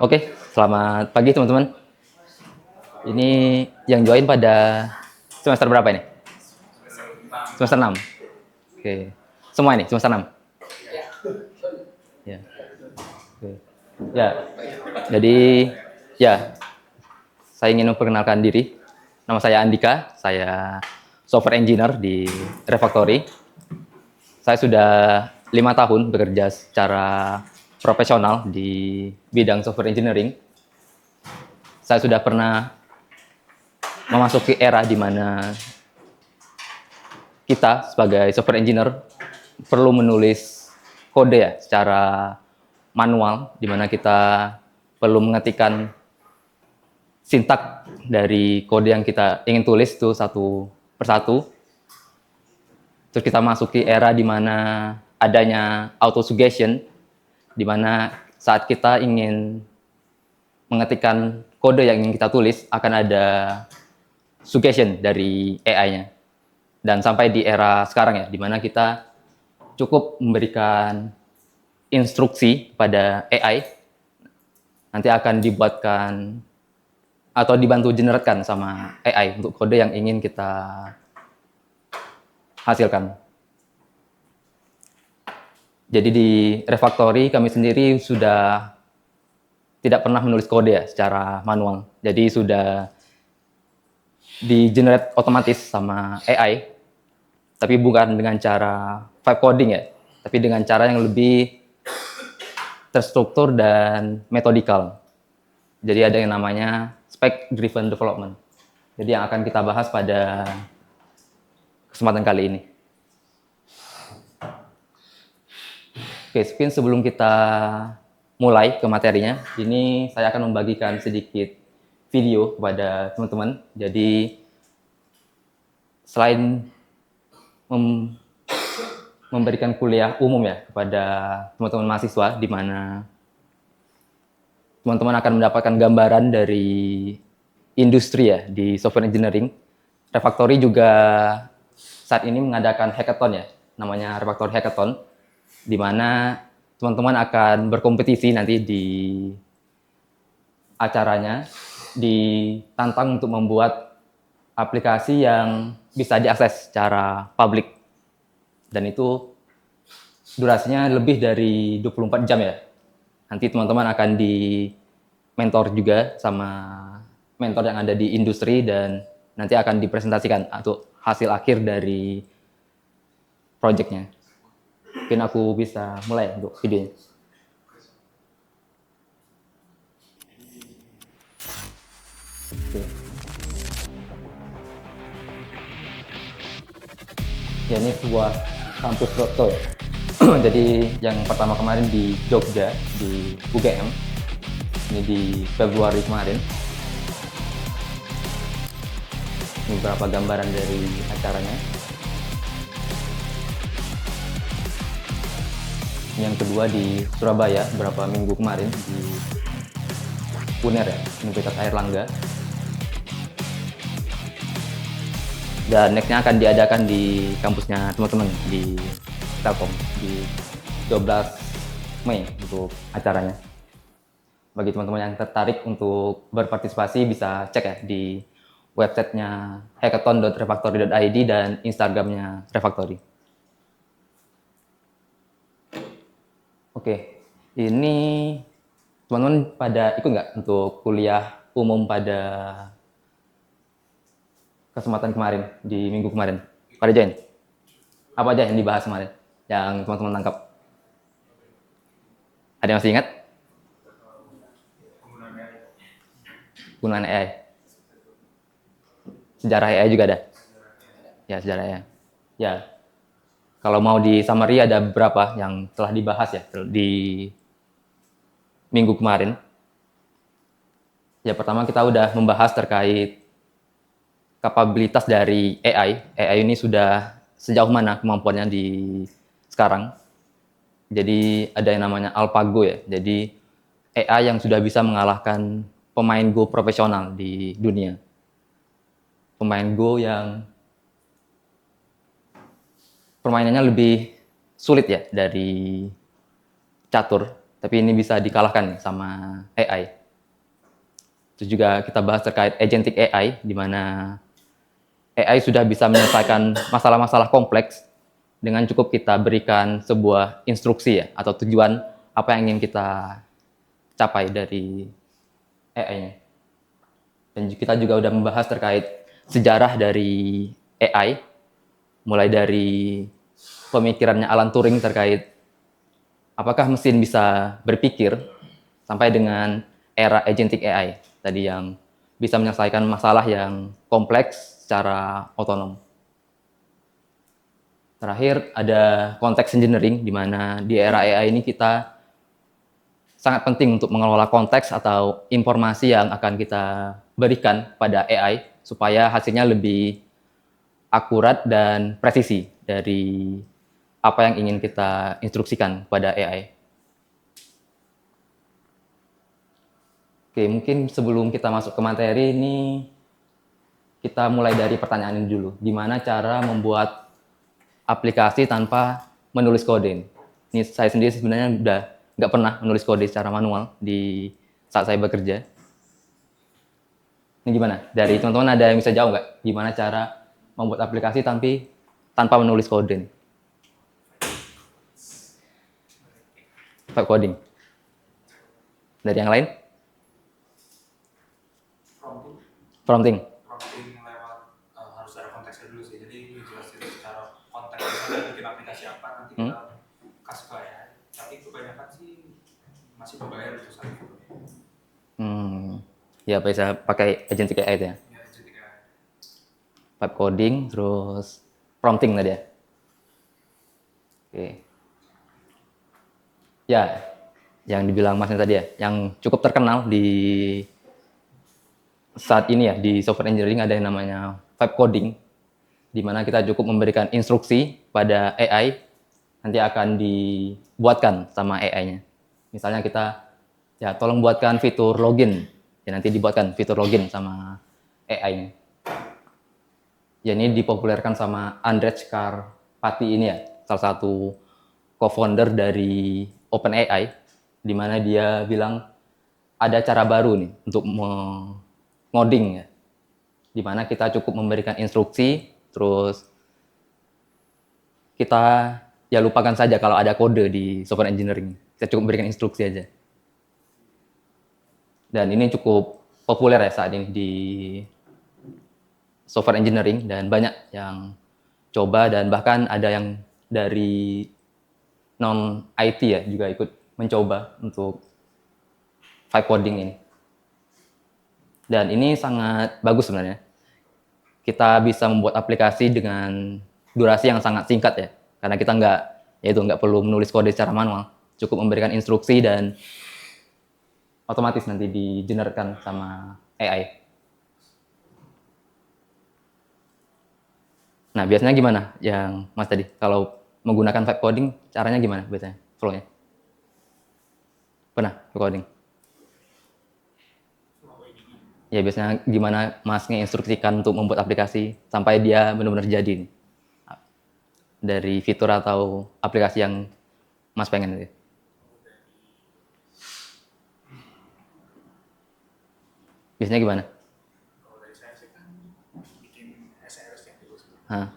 Oke, selamat pagi teman-teman. Ini yang join pada semester berapa ini? Semester 6. Oke. Semua ini semester 6. Ya. Oke. Ya. Jadi ya, saya ingin memperkenalkan diri. Nama saya Andika, saya software engineer di Refactory. Saya sudah 5 tahun bekerja secara profesional di bidang software engineering. Saya sudah pernah memasuki era di mana kita sebagai software engineer perlu menulis kode ya secara manual, di mana kita perlu mengetikkan sintak dari kode yang kita ingin tulis itu satu persatu. Terus kita masuki era di mana adanya auto suggestion, di mana saat kita ingin mengetikkan kode yang ingin kita tulis akan ada suggestion dari AI-nya. Dan sampai di era sekarang ya, di mana kita cukup memberikan instruksi pada AI, nanti akan dibuatkan atau dibantu generatkan sama AI untuk kode yang ingin kita hasilkan. Jadi di Refactory kami sendiri sudah tidak pernah menulis kode ya secara manual. Jadi sudah di-generate otomatis sama AI, tapi bukan dengan cara vibe coding ya, tapi dengan cara yang lebih terstruktur dan metodikal. Jadi ada yang namanya spec driven development. Jadi yang akan kita bahas pada kesempatan kali ini. Oke, mungkin sebelum kita mulai ke materinya, ini saya akan membagikan sedikit video kepada teman-teman. Jadi selain memberikan kuliah umum ya kepada teman-teman mahasiswa, di mana teman-teman akan mendapatkan gambaran dari industri ya di software engineering. Refactory juga saat ini mengadakan hackathon ya, namanya Refactory Hackathon, di mana teman-teman akan berkompetisi nanti di acaranya, ditantang untuk membuat aplikasi yang bisa diakses secara publik. Dan itu durasinya lebih dari 24 jam ya. Nanti teman-teman akan di mentor juga sama mentor yang ada di industri, dan nanti akan dipresentasikan untuk hasil akhir dari projectnya. Mungkin aku bisa mulai untuk videonya. Oke. Ya, ini sebuah kampus foto ya. Jadi yang pertama kemarin di Jogja, di UGM. Ini di Februari kemarin. Ini beberapa gambaran dari acaranya. Yang kedua di Surabaya beberapa minggu kemarin di UNER ya, Universitas Airlangga. Dan nextnya akan diadakan di kampusnya teman-teman di Telkom di 12 Mei untuk acaranya. Bagi teman-teman yang tertarik untuk berpartisipasi bisa cek ya di websitenya hackathon.refactory.id dan Instagramnya Refactory. Oke, ini teman-teman pada ikut nggak untuk kuliah umum pada kesempatan kemarin, di minggu kemarin? Pada join? Apa aja yang dibahas kemarin, yang teman-teman tangkap? Ada yang masih ingat? Penggunaan AI. Sejarah AI juga ada? Ya, sejarah AI. Ya, kalau mau di summary ada beberapa yang telah dibahas ya di minggu kemarin. Ya, pertama kita udah membahas terkait kapabilitas dari AI. AI ini sudah sejauh mana kemampuannya di sekarang. Jadi ada yang namanya AlphaGo ya. Jadi AI yang sudah bisa mengalahkan pemain Go profesional di dunia. Pemain Go yang permainannya lebih sulit ya dari catur. Tapi ini bisa dikalahkan nih sama AI. Terus juga kita bahas terkait agentic AI, di mana AI sudah bisa menyelesaikan masalah-masalah kompleks dengan cukup kita berikan sebuah instruksi ya, atau tujuan apa yang ingin kita capai dari AI-nya. Dan kita juga udah membahas terkait sejarah dari AI, mulai dari pemikirannya Alan Turing terkait apakah mesin bisa berpikir, sampai dengan era agentic AI, tadi yang bisa menyelesaikan masalah yang kompleks secara otonom. Terakhir ada konteks engineering, di mana di era AI ini kita sangat penting untuk mengelola konteks atau informasi yang akan kita berikan pada AI supaya hasilnya lebih akurat dan presisi dari apa yang ingin kita instruksikan pada AI. Oke, mungkin sebelum kita masuk ke materi ini, kita mulai dari pertanyaan ini dulu. Gimana cara membuat aplikasi tanpa menulis kode? Ini saya sendiri sebenarnya udah nggak pernah menulis kode secara manual di saat saya bekerja. Ini gimana? Dari teman-teman ada yang bisa jawab nggak? Gimana cara membuat aplikasi tanpa menulis kode? Vibe coding. Dari yang lain? Prompting. Prompting lewat harus ada konteksnya dulu sih. Jadi dijelasin secara konteks misalnya bikin aplikasi apa nanti kita kasih ke AI. Tapi kebanyakan sih masih membayar itu saat itu. Ya bisa pakai agentic AI itu ya. Ya, jadi kayak Vibe coding, terus prompting tadi ya. Oke. Ya, yang dibilang Masnya tadi ya, yang cukup terkenal di saat ini ya, di software engineering ada yang namanya vibe coding, di mana kita cukup memberikan instruksi pada AI, nanti akan dibuatkan sama AI-nya. Misalnya kita, ya tolong buatkan fitur login, ya nanti dibuatkan fitur login sama AI-nya. Ya ini dipopulerkan sama Andrej Karpathy ini ya, salah satu co-founder dari OpenAI, di mana dia bilang ada cara baru nih untuk ngoding ya, di mana kita cukup memberikan instruksi, terus kita ya lupakan saja kalau ada kode di software engineering, kita cukup memberikan instruksi aja. Dan ini cukup populer ya saat ini di software engineering, dan banyak yang coba, dan bahkan ada yang dari non IT ya juga ikut mencoba untuk vibe coding ini. Dan ini sangat bagus sebenarnya. Kita bisa membuat aplikasi dengan durasi yang sangat singkat ya, karena kita nggak perlu menulis kode secara manual, cukup memberikan instruksi dan otomatis nanti di-generate sama AI. Nah, biasanya gimana yang Mas tadi? Kalau menggunakan vibe coding, caranya gimana biasanya? Flow-nya? Pernah vibe coding? Ya, biasanya gimana Mas nginstruksikan untuk membuat aplikasi sampai dia benar-benar jadi nih? Dari fitur atau aplikasi yang Mas pengen gitu. Biasanya gimana? kalau dari saya sih kan bikin SRS yang dulu sih. Hah?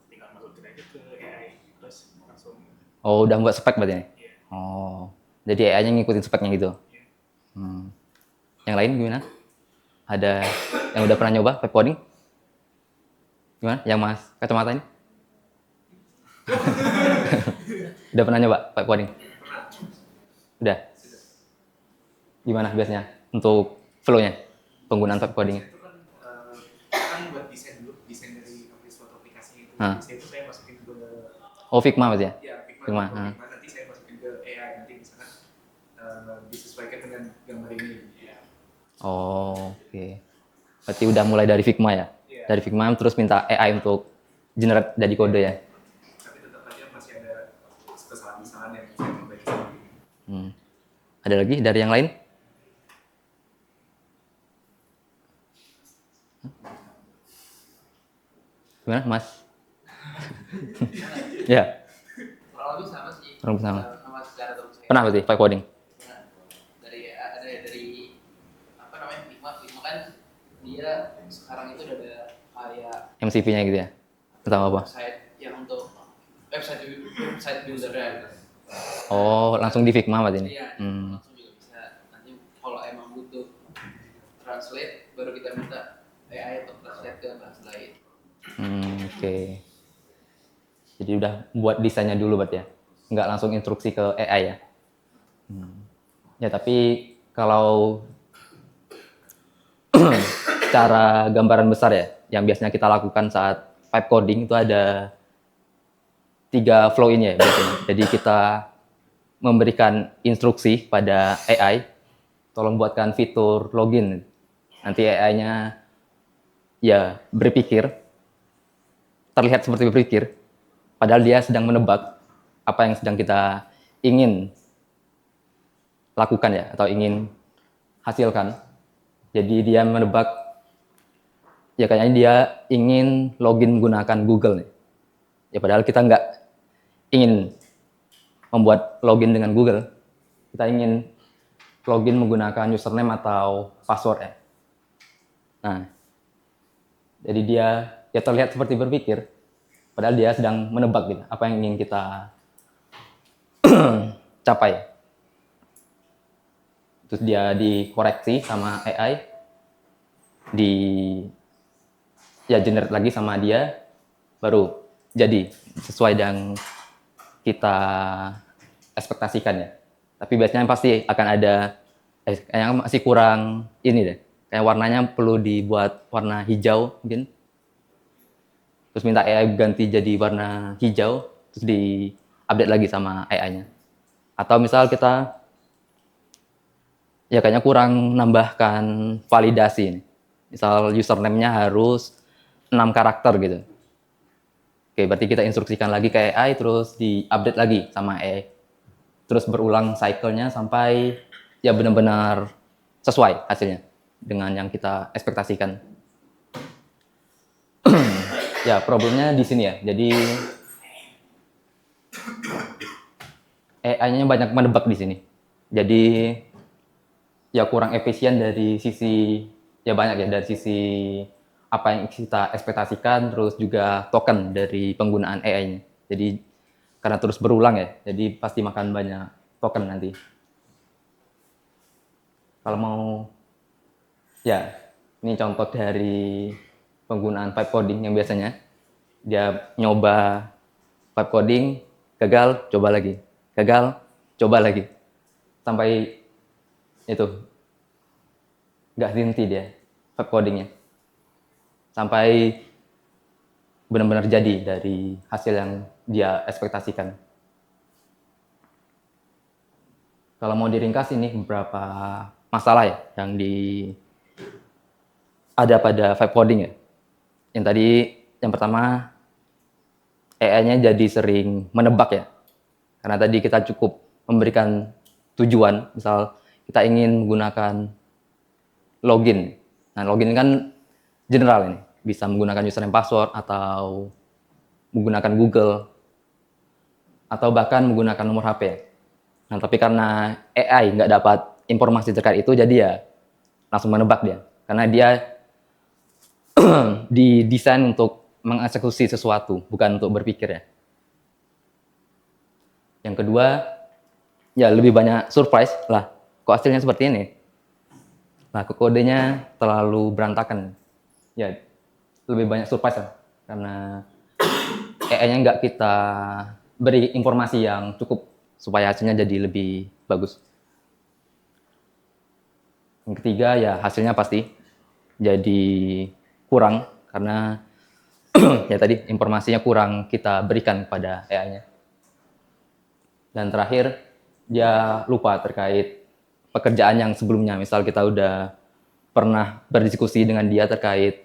Tinggal masukin aja ke AI terus langsung. Oh, udah buat spek berarti? Iya. Oh, jadi AI-nya ngikutin speknya gitu. Iya. Yang lain gimana? Ada yang udah pernah nyoba vibe coding? Gimana? Yang Mas kacamata ini? Udah pernah nyoba vibe coding? Udah. Gimana biasanya untuk flow-nya penggunaan vibe coding? Itu kan buat desain dulu, desain dari suatu aplikasi itu. Desain itu saya masukin ke Oh, Figma berarti ya? ya Figma. Figma. Nanti saya masukin ke AI, nanti misalkan disesuaikan dengan gambar ini. Ya. Oh, oke. Berarti udah mulai dari Figma ya? Iya. Dari Figma terus minta AI untuk generate jadi kode ya? Tapi tetap aja masih ada kesalahan-kesalahan yang saya perbaiki sendiri. Ada lagi dari yang lain? Gimana, Mas? Ya, Kurang lebih sama sih. kurang sama. Sama secara terus. Pernah berarti vibe coding? sekarang itu udah ada kayak MCP-nya gitu ya? Atau apa? website yang untuk website builder-nya. Oh, langsung di Figma berarti ini? Iya, langsung juga bisa. Nanti kalau emang butuh translate, baru kita minta AI untuk translate ke bahasa lain. Oke. Jadi udah buat desainnya dulu berarti ya? Nggak langsung instruksi ke AI ya? Ya tapi kalau secara gambaran besar ya, yang biasanya kita lakukan saat vibe coding itu ada 3 flow ini ya biasanya. Jadi kita memberikan instruksi pada AI, tolong buatkan fitur login. Nanti AI-nya ya berpikir, terlihat seperti berpikir, padahal dia sedang menebak apa yang sedang kita ingin lakukan ya, atau ingin hasilkan. Jadi dia menebak, ya kayaknya dia ingin login menggunakan Google nih. Ya padahal kita nggak ingin membuat login dengan Google. Kita ingin login menggunakan username atau password ya. Nah, jadi dia terlihat seperti berpikir, padahal dia sedang menebak gitu, apa yang ingin kita capai. Terus dia dikoreksi sama AI, generate lagi sama dia, baru jadi sesuai dengan kita ekspektasikan ya. Tapi biasanya pasti akan ada kayaknya masih kurang ini deh. Kayak warnanya perlu dibuat warna hijau mungkin. Terus minta AI ganti jadi warna hijau, terus di-update lagi sama AI-nya. Atau misal kita ya kayaknya kurang nambahkan validasi ini. Misal username-nya harus 6 karakter gitu. Oke, berarti kita instruksikan lagi ke AI, terus di-update lagi sama AI. Terus berulang cycle-nya sampai ya benar-benar sesuai hasilnya dengan yang kita ekspektasikan. Ya, problemnya di sini ya. Jadi AI-nya banyak menebak di sini. Jadi ya kurang efisien dari sisi ya banyak ya dari sisi apa yang kita ekspektasikan, terus juga token dari penggunaan AI-nya. Jadi karena terus berulang ya, jadi pasti makan banyak token nanti. Kalau mau ya ini contoh dari penggunaan vibe coding yang biasanya dia nyoba vibe coding, gagal, coba lagi, gagal, coba lagi, sampai itu nggak henti dia vibe codingnya, sampai benar-benar jadi dari hasil yang dia ekspektasikan. Kalau mau diringkas ini beberapa masalah ya yang ada pada vibe coding ya. Yang tadi yang pertama AI-nya jadi sering menebak ya. Karena tadi kita cukup memberikan tujuan, misal kita ingin menggunakan login. Nah, login kan general ini, bisa menggunakan username password atau menggunakan Google atau bahkan menggunakan nomor HP. Nah, tapi karena AI nggak dapat informasi terkait itu, jadi ya langsung menebak dia. Karena dia didesain untuk mengeksekusi sesuatu, bukan untuk berpikir ya. Yang kedua, ya lebih banyak surprise lah. Kok hasilnya seperti ini? Nah, kodenya terlalu berantakan. Ya, lebih banyak surprise lah. Karena AI-nya nggak kita beri informasi yang cukup supaya hasilnya jadi lebih bagus. Yang ketiga, ya hasilnya pasti jadi kurang karena ya tadi informasinya kurang kita berikan kepada AI-nya. Dan terakhir, dia lupa terkait pekerjaan yang sebelumnya. Misal kita udah pernah berdiskusi dengan dia terkait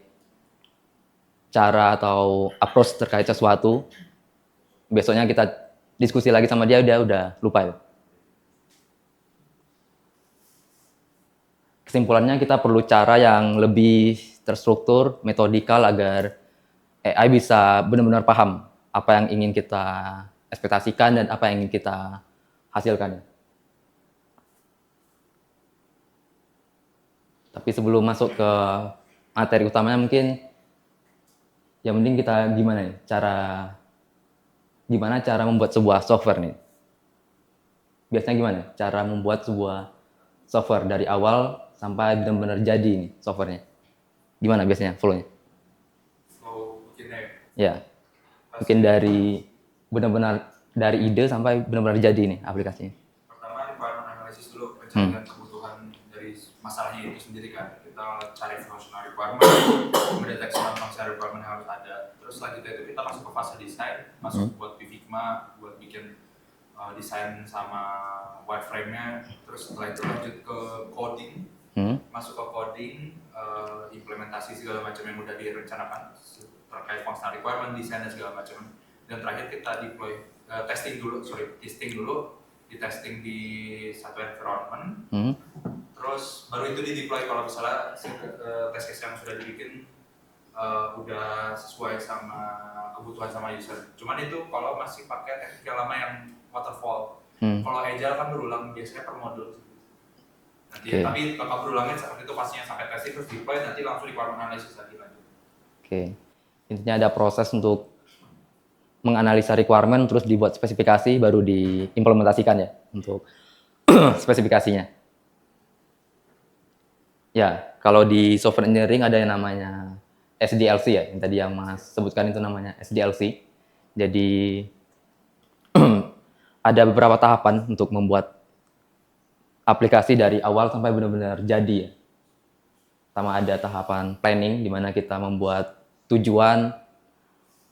cara atau approach terkait sesuatu, besoknya kita diskusi lagi sama dia udah lupa ya. Kesimpulannya kita perlu cara yang lebih terstruktur, metodikal agar AI bisa benar-benar paham apa yang ingin kita ekspektasikan dan apa yang ingin kita hasilkan. Tapi sebelum masuk ke materi utamanya mungkin yang penting kita gimana cara membuat sebuah software nih. Biasanya gimana cara membuat sebuah software dari awal sampai benar-benar jadi nih softwarenya. Gimana biasanya flow-nya? Flow bikinnya ya. Ya, mungkin dari benar-benar dari ide sampai benar-benar jadi nih aplikasinya. Pertama requirement analysis dulu, pencarian kebutuhan dari masalahnya itu sendiri kan. Kita cari functional requirement, mendeteksi functional requirement yang harus ada. Terus selanjutnya itu kita masuk ke fase desain, masuk buat Figma, buat bikin desain sama wireframe-nya. Terus setelah itu lanjut ke coding, masuk ke coding, implementasi segala macam yang udah direncanakan terkait functional requirement, desain dan segala macam. Dan terakhir kita deploy, testing dulu, di testing di satu environment. Terus baru itu di deploy kalau misalnya test case yang sudah dibikin udah sesuai sama kebutuhan sama user. Cuman itu kalau masih pakai teknik yang lama yang waterfall. Kalau agile kan berulang biasanya per modul. Nanti tapi tetap berulangnya seperti itu pastinya sampai testing terus deploy, nanti langsung requirement analysis lagi lanjut. Intinya ada proses untuk menganalisa requirement terus dibuat spesifikasi baru diimplementasikan ya untuk spesifikasinya. Ya, kalau di software engineering ada yang namanya SDLC ya, yang tadi yang Mas sebutkan itu namanya SDLC. Jadi ada beberapa tahapan untuk membuat aplikasi dari awal sampai benar-benar jadi ya. Sama ada tahapan planning di mana kita membuat tujuan,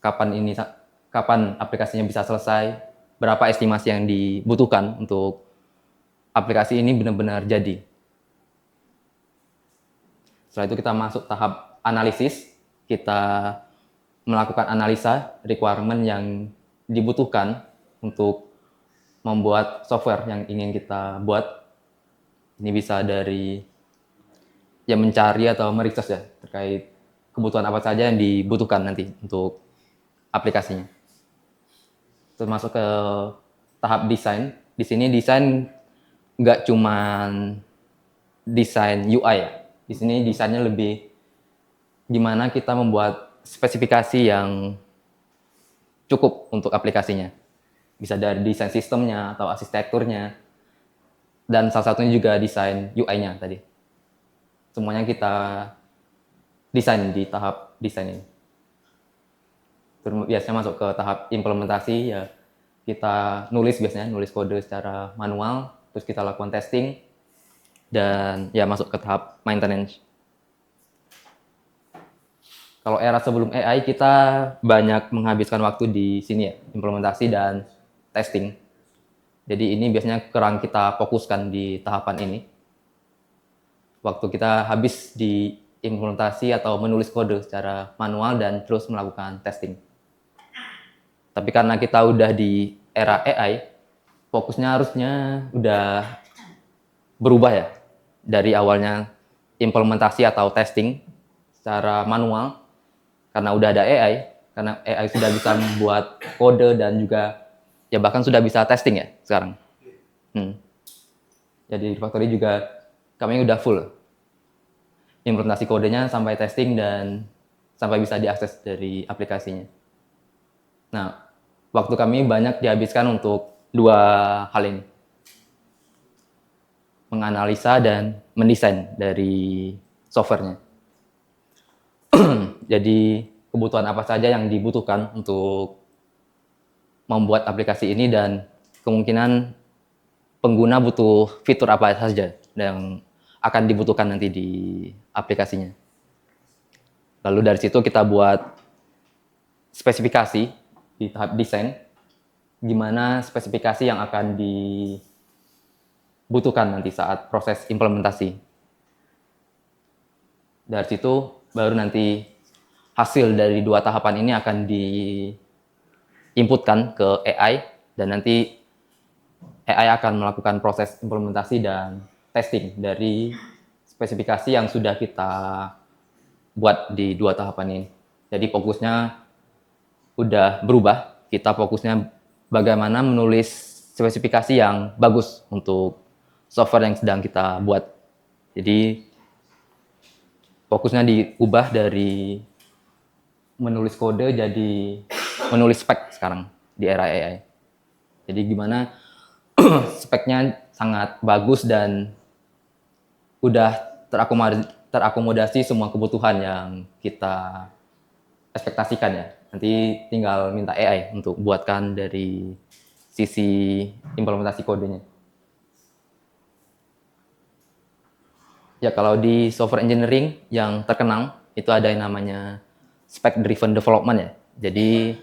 kapan aplikasinya bisa selesai, berapa estimasi yang dibutuhkan untuk aplikasi ini benar-benar jadi. Setelah itu kita masuk tahap analisis, kita melakukan analisa requirement yang dibutuhkan untuk membuat software yang ingin kita buat. Ini bisa dari mencari atau meresearch ya terkait kebutuhan apa saja yang dibutuhkan nanti untuk aplikasinya. Termasuk ke tahap desain. Di sini desain nggak cuman desain UI ya. Di sini desainnya lebih gimana kita membuat spesifikasi yang cukup untuk aplikasinya. Bisa dari desain sistemnya atau arsitekturnya. Dan salah satunya juga desain UI-nya tadi. Semuanya kita desain di tahap desain ini. Biasanya masuk ke tahap implementasi ya kita nulis kode secara manual, terus kita lakukan testing dan ya masuk ke tahap maintenance. Kalau era sebelum AI kita banyak menghabiskan waktu di sini ya, implementasi dan testing. Jadi ini biasanya kurang kita fokuskan di tahapan ini. Waktu kita habis di implementasi atau menulis kode secara manual dan terus melakukan testing. Tapi karena kita udah di era AI, fokusnya harusnya udah berubah ya. Dari awalnya implementasi atau testing secara manual, karena udah ada AI, karena AI sudah bisa membuat kode dan juga ya bahkan sudah bisa testing ya sekarang. Jadi di Factory juga kami udah full implementasi kodenya sampai testing dan sampai bisa diakses dari aplikasinya. Nah, waktu kami banyak dihabiskan untuk dua hal ini. Menganalisa dan mendesain dari softwarenya. Jadi kebutuhan apa saja yang dibutuhkan untuk membuat aplikasi ini dan kemungkinan pengguna butuh fitur apa saja yang akan dibutuhkan nanti di aplikasinya. Lalu dari situ kita buat spesifikasi di tahap desain, gimana spesifikasi yang akan dibutuhkan nanti saat proses implementasi. Dari situ baru nanti hasil dari dua tahapan ini akan diinputkan ke AI dan nanti AI akan melakukan proses implementasi dan testing dari spesifikasi yang sudah kita buat di dua tahapan ini. Jadi fokusnya udah berubah, kita fokusnya bagaimana menulis spesifikasi yang bagus untuk software yang sedang kita buat. Jadi fokusnya diubah dari menulis kode jadi menulis spek sekarang di era AI. Jadi gimana speknya sangat bagus dan udah terakomodasi semua kebutuhan yang kita ekspektasikan ya. Nanti tinggal minta AI untuk buatkan dari sisi implementasi kodenya. Ya kalau di software engineering yang terkenal itu ada yang namanya spec driven development ya. Jadi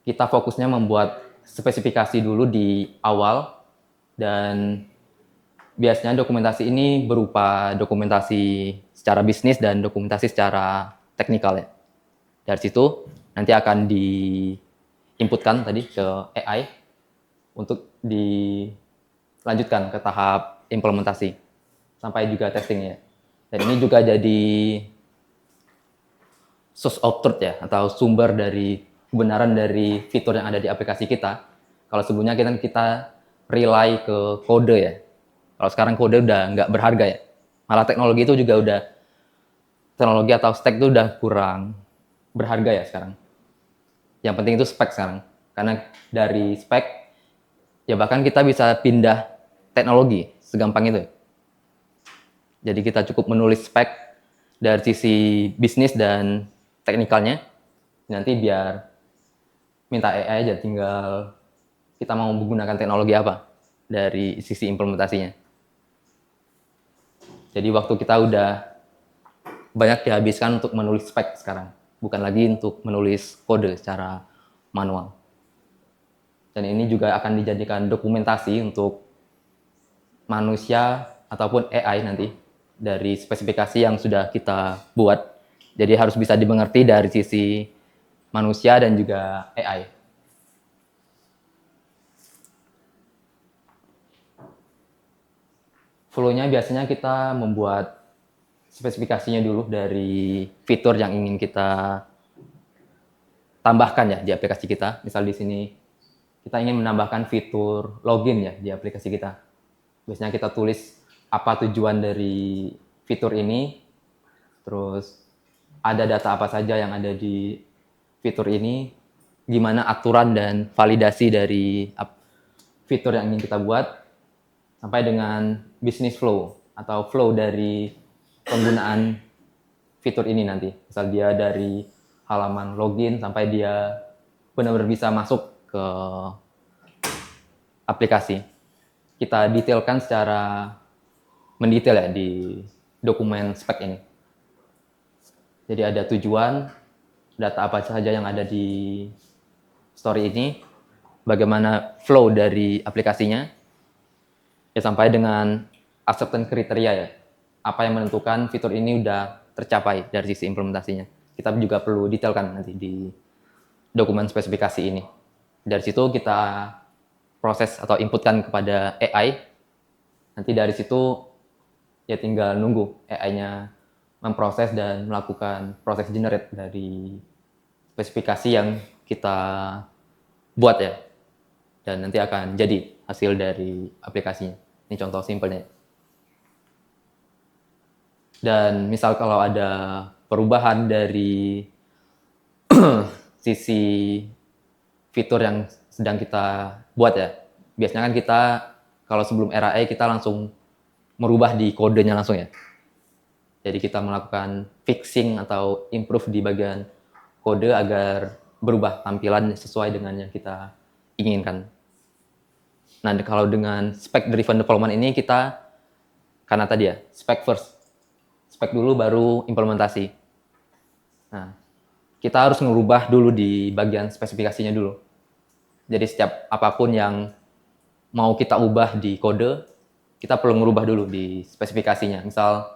kita fokusnya membuat spesifikasi dulu di awal dan biasanya dokumentasi ini berupa dokumentasi secara bisnis dan dokumentasi secara teknikal ya. Dari situ nanti akan diinputkan tadi ke AI untuk dilanjutkan ke tahap implementasi sampai juga testingnya. Dan ini juga jadi source of truth ya, atau sumber dari kebenaran dari fitur yang ada di aplikasi kita. Kalau sebelumnya kita rely ke kode ya. Kalau sekarang kode udah nggak berharga ya. Malah teknologi itu juga udah, teknologi atau stack itu udah kurang berharga ya sekarang. Yang penting itu spek sekarang. Karena dari spek, ya bahkan kita bisa pindah teknologi segampang itu. Jadi kita cukup menulis spek dari sisi bisnis dan teknikalnya. Nanti biar minta AI aja, tinggal kita mau menggunakan teknologi apa dari sisi implementasinya. Jadi waktu kita udah banyak dihabiskan untuk menulis spek sekarang, bukan lagi untuk menulis kode secara manual. Dan ini juga akan dijadikan dokumentasi untuk manusia ataupun AI nanti dari spesifikasi yang sudah kita buat. Jadi harus bisa dimengerti dari sisi manusia dan juga AI. Flow-nya biasanya kita membuat spesifikasinya dulu dari fitur yang ingin kita tambahkan ya di aplikasi kita. Misal di sini kita ingin menambahkan fitur login ya di aplikasi kita. Biasanya kita tulis apa tujuan dari fitur ini, terus ada data apa saja yang ada di fitur ini, gimana aturan dan validasi dari fitur yang ingin kita buat, sampai dengan business flow atau flow dari penggunaan fitur ini nanti. Misal dia dari halaman login sampai dia benar-benar bisa masuk ke aplikasi. Kita detailkan secara mendetail ya di dokumen spek ini. Jadi ada tujuan, data apa saja yang ada di story ini, bagaimana flow dari aplikasinya, ya sampai dengan acceptance kriteria ya. Apa yang menentukan fitur ini udah tercapai dari sisi implementasinya. Kita juga perlu detailkan nanti di dokumen spesifikasi ini. Dari situ kita proses atau inputkan kepada AI. Nanti dari situ ya tinggal nunggu AI-nya memproses dan melakukan proses generate dari spesifikasi yang kita buat ya. Dan nanti akan jadi hasil dari aplikasinya. Ini contoh simpelnya. Dan misal kalau ada perubahan dari sisi fitur yang sedang kita buat ya, biasanya kan kita kalau sebelum era AI kita langsung merubah di kodenya langsung ya. Jadi kita melakukan fixing atau improve di bagian kode agar berubah tampilan sesuai dengan yang kita inginkan. Nah, kalau dengan spec driven development ini kita, karena tadi ya, spec first. Spec dulu baru implementasi. Nah, kita harus merubah dulu di bagian spesifikasinya dulu. Jadi setiap apapun yang mau kita ubah di kode, kita perlu merubah dulu di spesifikasinya. Misal,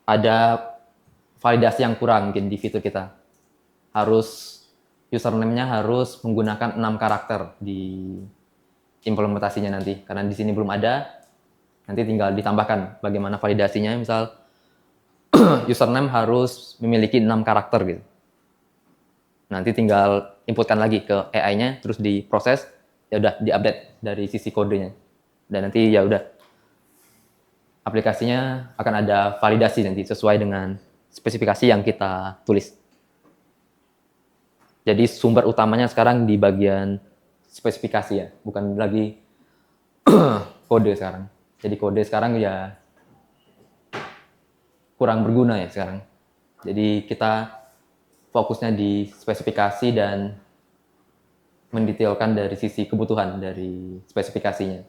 ada validasi yang kurang mungkin di fitur kita. Username-nya harus menggunakan 6 karakter di implementasinya nanti. Karena di sini belum ada, nanti tinggal ditambahkan bagaimana validasinya. Misal, username harus memiliki 6 karakter gitu. Nanti tinggal inputkan lagi ke AI-nya, terus diproses, ya udah diupdate dari sisi kodenya. Dan nanti ya udah aplikasinya akan ada validasi nanti sesuai dengan spesifikasi yang kita tulis. Jadi sumber utamanya sekarang di bagian spesifikasi ya, bukan lagi kode sekarang. Jadi kode sekarang ya kurang berguna ya sekarang. Jadi kita fokusnya di spesifikasi dan mendetailkan dari sisi kebutuhan dari spesifikasinya.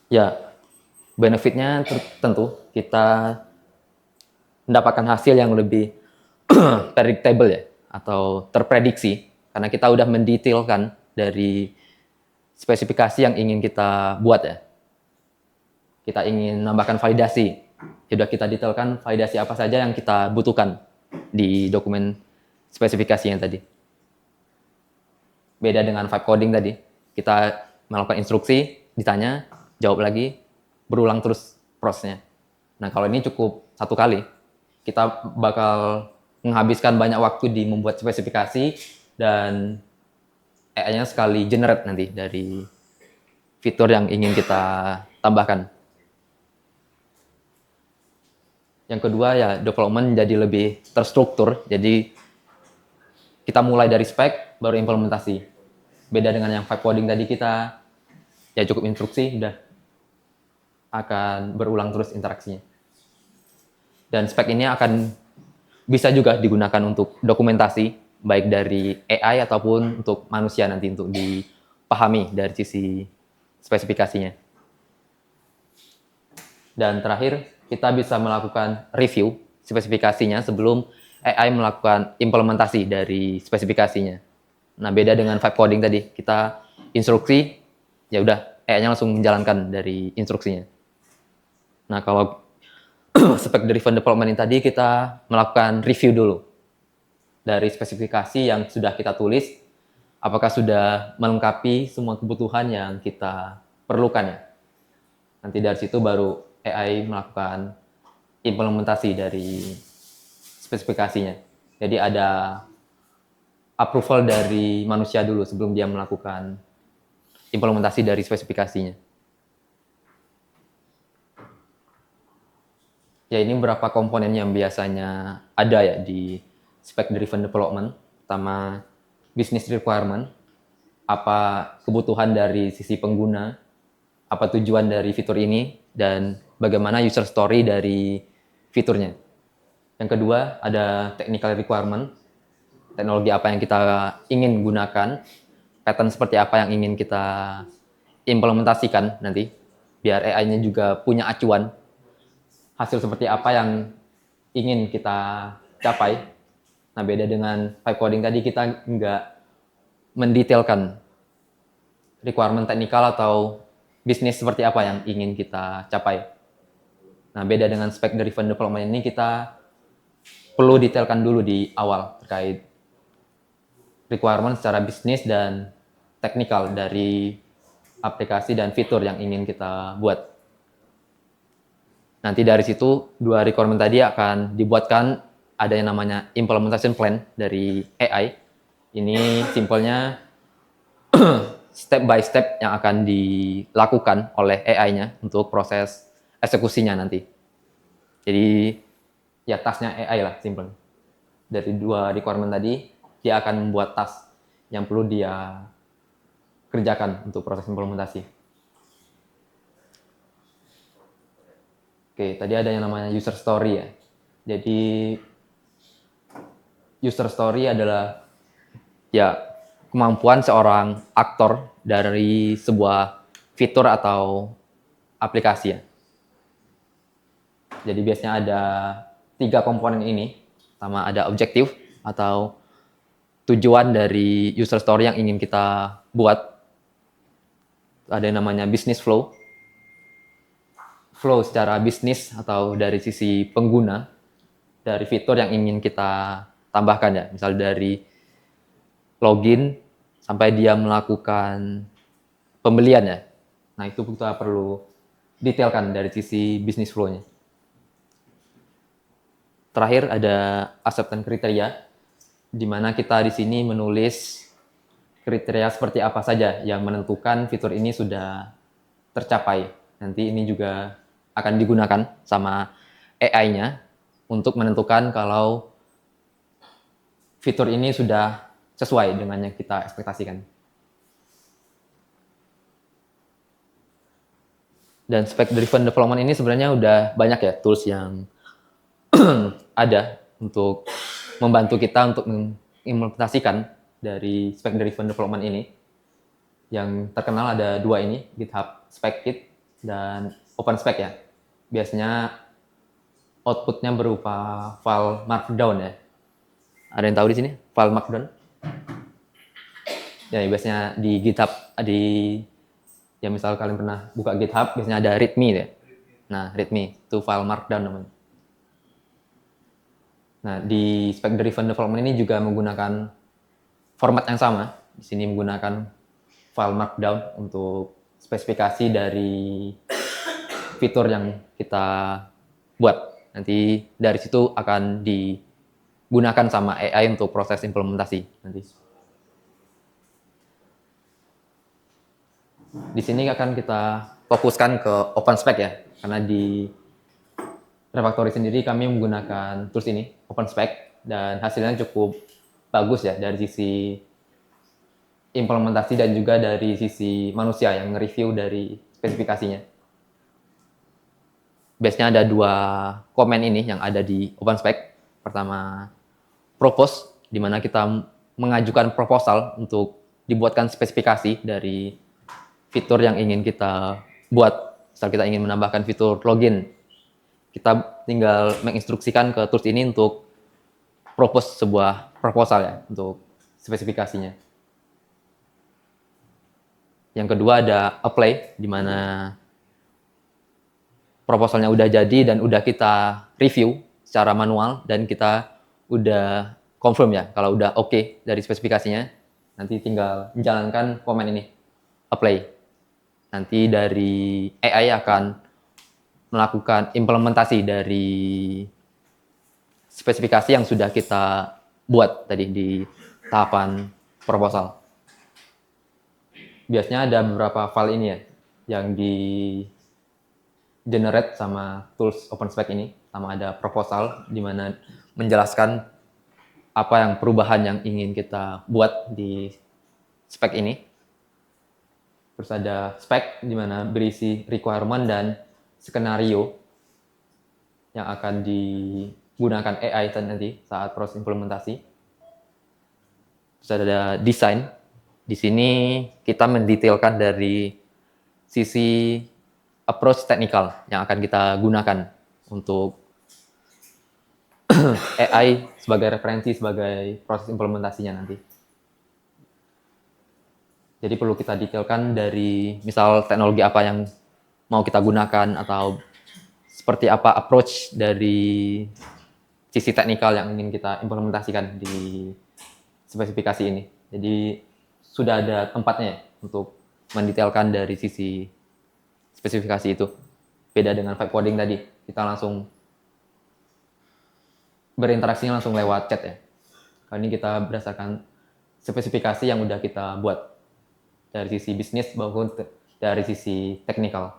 Ya, benefitnya tentu kita mendapatkan hasil yang lebih predictable ya, atau terprediksi, karena kita udah mendetailkan dari spesifikasi yang ingin kita buat ya. Kita ingin menambahkan validasi, sudah kita detailkan validasi apa saja yang kita butuhkan di dokumen spesifikasinya tadi. Beda dengan vibe coding tadi, kita melakukan instruksi, ditanya, jawab lagi, berulang terus prosesnya. Nah, kalau ini cukup satu kali, kita bakal menghabiskan banyak waktu di membuat spesifikasi dan AI-nya sekali generate nanti dari fitur yang ingin kita tambahkan. Yang kedua ya, development jadi lebih terstruktur, jadi kita mulai dari spek, baru implementasi. Beda dengan yang vibe coding tadi, kita ya cukup instruksi, udah akan berulang terus interaksinya. Dan spek ini akan bisa juga digunakan untuk dokumentasi, baik dari AI ataupun untuk manusia nanti untuk dipahami dari sisi spesifikasinya. Dan terakhir, kita bisa melakukan review spesifikasinya sebelum AI melakukan implementasi dari spesifikasinya. Nah, beda dengan vibe coding tadi, kita instruksi, ya udah AI-nya langsung menjalankan dari instruksinya. Nah, kalau spec driven development ini tadi, kita melakukan review dulu dari spesifikasi yang sudah kita tulis, apakah sudah melengkapi semua kebutuhan yang kita perlukan ya. Nanti dari situ baru AI melakukan implementasi dari spesifikasinya. Jadi ada approval dari manusia dulu sebelum dia melakukan implementasi dari spesifikasinya. Ya, ini beberapa komponen yang biasanya ada ya di spec driven development. Pertama, business requirement, apa kebutuhan dari sisi pengguna, apa tujuan dari fitur ini, dan bagaimana user story dari fiturnya. Yang kedua, ada technical requirement, teknologi apa yang kita ingin gunakan, pattern seperti apa yang ingin kita implementasikan nanti, biar AI-nya juga punya acuan, hasil seperti apa yang ingin kita capai. Nah, beda dengan vibe coding tadi, kita nggak mendetailkan requirement teknikal atau bisnis seperti apa yang ingin kita capai. Nah, beda dengan spec driven development ini, kita perlu detailkan dulu di awal terkait requirement secara bisnis dan teknikal dari aplikasi dan fitur yang ingin kita buat. Nanti dari situ, dua requirement tadi akan dibuatkan ada yang namanya implementation plan dari AI. Ini simpelnya step by step yang akan dilakukan oleh AI-nya untuk proses eksekusinya nanti. Jadi ya tasknya AI lah, simple. Dari dua requirement tadi, dia akan membuat task yang perlu dia kerjakan untuk proses implementasi. Oke, tadi ada yang namanya user story ya. Jadi user story adalah ya kemampuan seorang aktor dari sebuah fitur atau aplikasi ya. Jadi biasanya ada 3 komponen ini. Pertama ada objektif atau tujuan dari user story yang ingin kita buat. Ada yang namanya business flow. Flow secara bisnis atau dari sisi pengguna dari fitur yang ingin kita tambahkan ya. Misal dari login sampai dia melakukan pembelian ya. Nah, itu kita perlu detailkan dari sisi business flow-nya. Terakhir ada acceptance kriteria, di mana kita di sini menulis kriteria seperti apa saja yang menentukan fitur ini sudah tercapai. Nanti ini juga akan digunakan sama AI-nya untuk menentukan kalau fitur ini sudah sesuai dengan yang kita ekspektasikan. Dan spec driven development ini sebenarnya udah banyak ya tools yang ada untuk membantu kita untuk mengimplementasikan dari spec driven development ini. Yang terkenal ada dua ini, GitHub Spec Kit dan OpenSpec ya. Biasanya outputnya berupa file markdown ya. Ada yang tahu di sini file markdown? Ya biasanya di GitHub ya misal kalian pernah buka GitHub biasanya ada README ya. Nah README itu file markdown namanya. Nah di spec driven development ini juga menggunakan format yang sama. Di sini menggunakan file markdown untuk spesifikasi dari fitur yang kita buat. Nanti dari situ akan digunakan sama AI untuk proses implementasi nanti. Di sini akan kita fokuskan ke OpenSpec ya, karena di Refactory sendiri kami menggunakan tools ini, OpenSpec, dan hasilnya cukup bagus ya dari sisi implementasi dan juga dari sisi manusia yang nge-review dari spesifikasinya. Biasanya ada dua komen ini yang ada di OpenSpec. Pertama, propose, di mana kita mengajukan proposal untuk dibuatkan spesifikasi dari fitur yang ingin kita buat. Misal kita ingin menambahkan fitur login, kita tinggal menginstruksikan ke tools ini untuk propose sebuah proposal ya untuk spesifikasinya. Yang kedua ada apply, di mana proposalnya udah jadi dan udah kita review secara manual dan kita udah confirm ya kalau udah oke dari spesifikasinya. Nanti tinggal menjalankan komen ini, apply. Nanti dari AI akan melakukan implementasi dari spesifikasi yang sudah kita buat tadi di tahapan proposal. Biasanya ada beberapa file ini ya, yang di generate sama tools OpenSpec ini, sama ada proposal di mana menjelaskan apa yang perubahan yang ingin kita buat di spek ini. Terus ada spec di mana berisi requirement dan skenario yang akan digunakan AI nanti saat proses implementasi. Terus ada design. Di sini kita mendetailkan dari sisi approach technical yang akan kita gunakan untuk AI sebagai referensi sebagai proses implementasinya nanti. Jadi perlu kita detailkan dari misal teknologi apa yang mau kita gunakan atau seperti apa approach dari sisi teknikal yang ingin kita implementasikan di spesifikasi ini. Jadi sudah ada tempatnya untuk mendetailkan dari sisi spesifikasi itu. Beda dengan vibe coding tadi, kita langsung berinteraksinya langsung lewat chat ya. Kali ini kita berdasarkan spesifikasi yang udah kita buat dari sisi bisnis maupun dari sisi teknikal.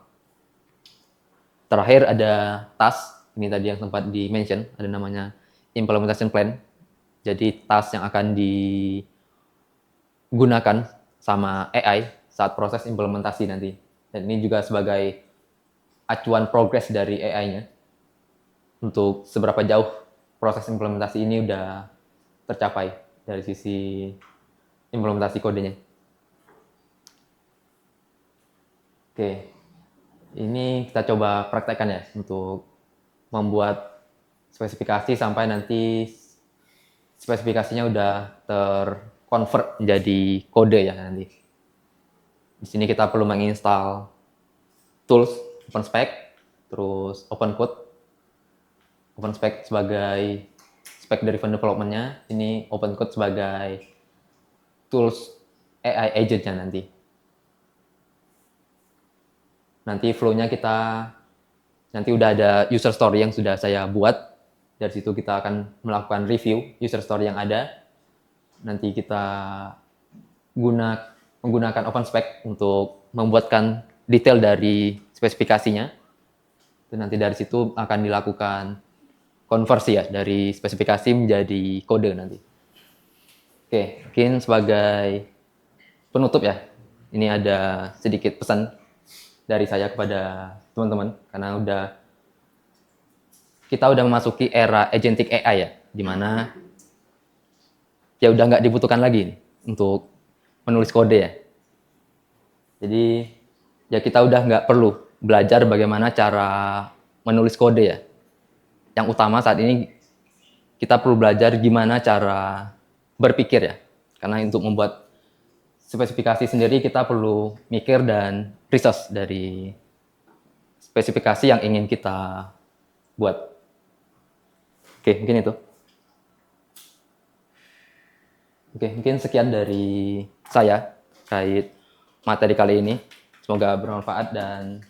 Terakhir ada task, ini tadi yang sempat di-mention, ada namanya implementation plan. Jadi task yang akan digunakan sama AI saat proses implementasi nanti. Dan ini juga sebagai acuan progres dari AI-nya untuk seberapa jauh proses implementasi ini udah tercapai dari sisi implementasi kodenya. Oke, ini kita coba praktekkan ya untuk membuat spesifikasi sampai nanti spesifikasinya udah terconvert menjadi kode ya nanti. Di sini kita perlu menginstal tools OpenSpec, terus OpenCode. OpenSpec sebagai spec driven development-nya, ini OpenCode sebagai tools AI agent-nya nanti. Nanti flow-nya nanti udah ada user story yang sudah saya buat. Dari situ kita akan melakukan review user story yang ada. Nanti kita menggunakan OpenSpec untuk membuatkan detail dari spesifikasinya. Dan nanti dari situ akan dilakukan konversi ya dari spesifikasi menjadi kode nanti. Oke, mungkin sebagai penutup ya, ini ada sedikit pesan dari saya kepada teman-teman karena kita udah memasuki era agentic AI ya, di mana ya udah nggak dibutuhkan lagi nih untuk menulis kode ya. Jadi ya kita udah nggak perlu belajar bagaimana cara menulis kode ya. Yang utama saat ini kita perlu belajar gimana cara berpikir ya. Karena untuk membuat spesifikasi sendiri kita perlu mikir dan research dari spesifikasi yang ingin kita buat. Oke, mungkin itu. Oke, mungkin sekian dari saya terkait materi kali ini. Semoga bermanfaat dan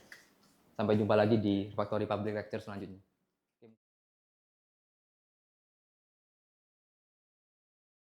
sampai jumpa lagi di Refactory Public Lecture selanjutnya.